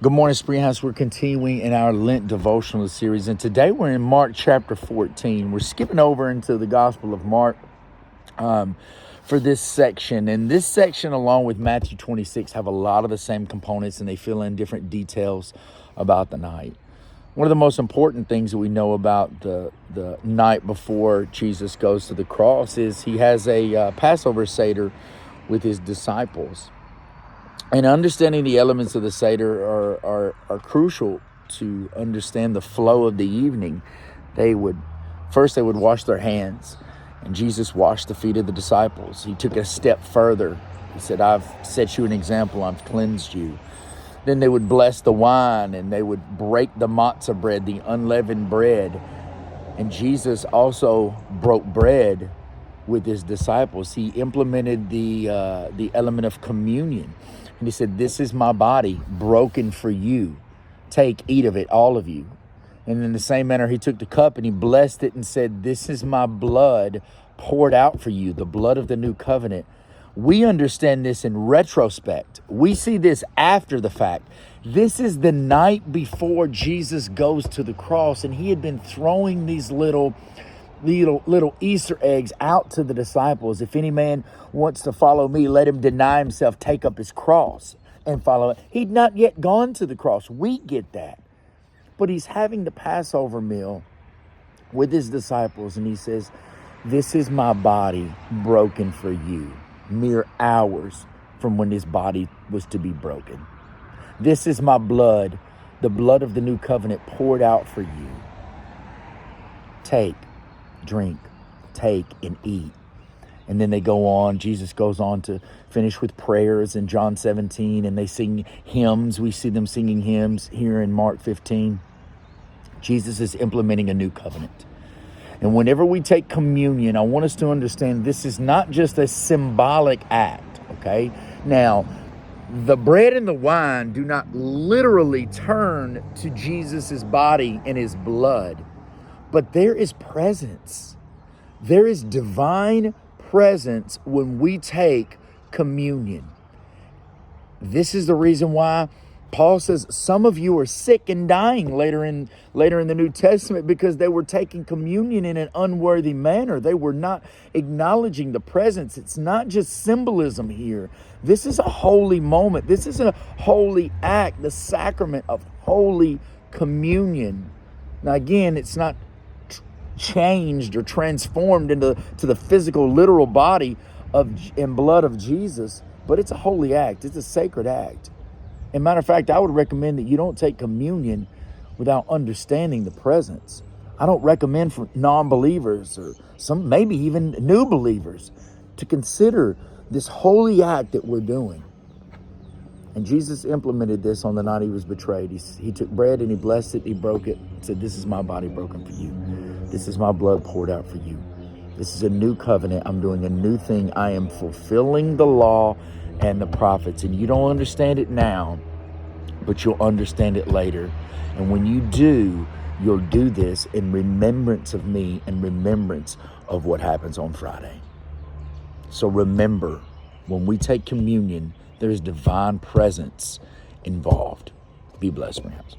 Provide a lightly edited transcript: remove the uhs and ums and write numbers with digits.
Good morning, Springhouse. We're continuing in our Lent Devotional series, and today we're in Mark chapter 14. We're skipping over into the Gospel of Mark for this section. And this section, along with Matthew 26, have a lot of the same components, and they fill in different details about the night. One of the most important things that we know about the night before Jesus goes to the cross is he has a Passover Seder with his disciples. And understanding the elements of the Seder are crucial to understand the flow of the evening. They would wash their hands, and Jesus washed the feet of the disciples. He took a step further. He said, I've set you an example, I've cleansed you. Then they would bless the wine, and they would break the matzah bread, the unleavened bread. And Jesus also broke bread with his disciples. He implemented the element of communion. And he said, this is my body broken for you. Take, eat of it, all of you. And in the same manner, he took the cup and he blessed it and said, this is my blood poured out for you, the blood of the new covenant. We understand this in retrospect. We see this after the fact. This is the night before Jesus goes to the cross, and he had been throwing these little Easter eggs out to the disciples. If any man wants to follow me, let him deny himself, take up his cross and follow it. He'd not yet gone to the cross. We get that. But he's having the Passover meal with his disciples, and he says, this is my body broken for you, mere hours from when his body was to be broken. This is my blood, the blood of the new covenant poured out for you. Take, drink, take, and eat. And then they go on. Jesus goes on to finish with prayers in John 17, and they sing hymns. We see them singing hymns here in Mark 15. Jesus is implementing a new covenant. And whenever we take communion, I want us to understand this is not just a symbolic act, okay? Now, the bread and the wine do not literally turn to Jesus's body and his blood, but there is presence. There is divine presence when we take communion. This is the reason why Paul says some of you are sick and dying later in the New Testament, because they were taking communion in an unworthy manner. They were not acknowledging the presence. It's not just symbolism here. This is a holy moment. This is a holy act, the sacrament of Holy Communion. Now again, it's not changed or transformed into the physical, literal body and blood of Jesus, but it's a holy act. It's a sacred act. As a matter of fact, I would recommend that you don't take communion without understanding the presence. I don't recommend for non-believers or some maybe even new believers to consider this holy act that we're doing. And Jesus implemented this on the night he was betrayed. He took bread and he blessed it, he broke it, and said, this is my body broken for you. This is my blood poured out for you. This is a new covenant. I'm doing a new thing. I am fulfilling the law and the prophets. And you don't understand it now, but you'll understand it later. And when you do, you'll do this in remembrance of me and remembrance of what happens on Friday. So remember, when we take communion, there is divine presence involved. Be blessed, Springhouse.